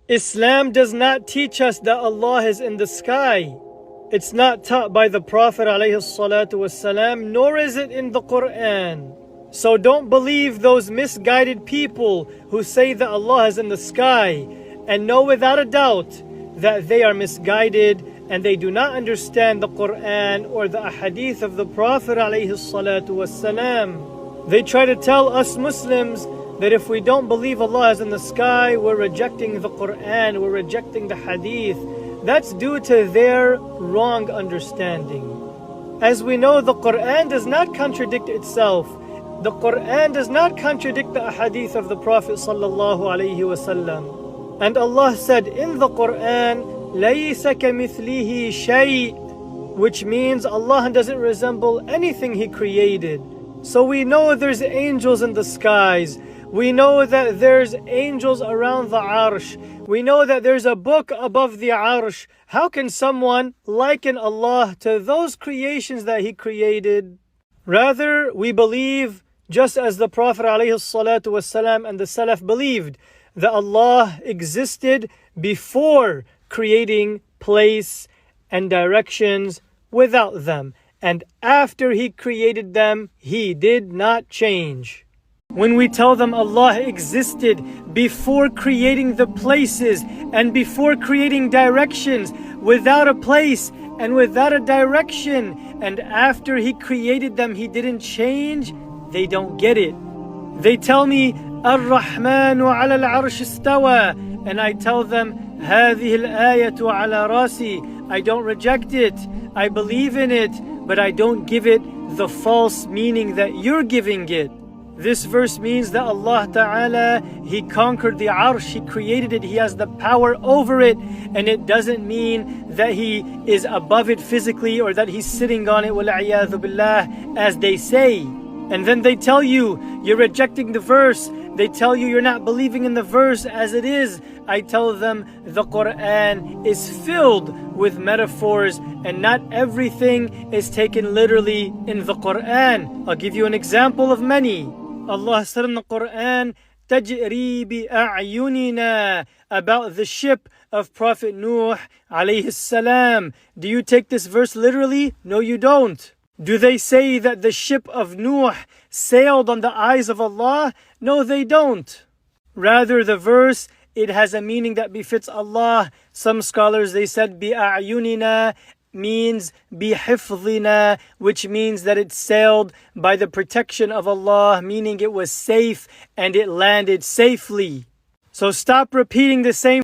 Islam does not teach us that Allah is in the sky. It's not taught by the Prophet ﷺ, nor is it in the Quran. So don't believe those misguided people who say that Allah is in the sky, and know without a doubt that they are misguided and they do not understand the Quran or the ahadith of the Prophet ﷺ. They try to tell us Muslims that if we don't believe Allah is in the sky, we're rejecting the Quran, we're rejecting the hadith. That's due to their wrong understanding. As we know, the Quran does not contradict itself. The Quran does not contradict the hadith of the Prophet ﷺ. And Allah said in the Quran, لَيْسَ كَمِثْلِهِ شَيْءٍ, which means Allah doesn't resemble anything He created. So we know there's angels in the skies. We know that there's angels around the arsh. We know that there's a book above the arsh. How can someone liken Allah to those creations that He created? Rather, we believe, just as the Prophet ﷺ and the Salaf believed, that Allah existed before creating place and directions without them. And after He created them, He did not change. When we tell them Allah existed before creating the places and before creating directions, without a place and without a direction, and after He created them He didn't change, they don't get it. They tell me, Ar-Rahmanu ala al-Arsh istawa, and I tell them, هذه الآية على راسي. I don't reject it, I believe in it, but I don't give it the false meaning that you're giving it. This verse means that Allah Ta'ala, He conquered the arsh, He created it, He has the power over it, and it doesn't mean that He is above it physically or that He's sitting on it, وَالْعِيَاذُ بِاللَّهِ, as they say. And then they tell you, you're rejecting the verse. They tell you you're not believing in the verse as it is. I tell them the Quran is filled with metaphors and not everything is taken literally in the Quran. I'll give you an example of many. Allah said in the Quran, تَجْرِي بِأَعْيُنِنَا, about the ship of Prophet Nuh alayhi salam. Do you take this verse literally? No, you don't. Do they say that the ship of Nuh sailed on the eyes of Allah? No, they don't. Rather, the verse, it has a meaning that befits Allah. Some scholars, they said, بِأَعْيُنِنَا means بِحِفْظِنَا, which means that it sailed by the protection of Allah, meaning it was safe and it landed safely. So stop repeating the same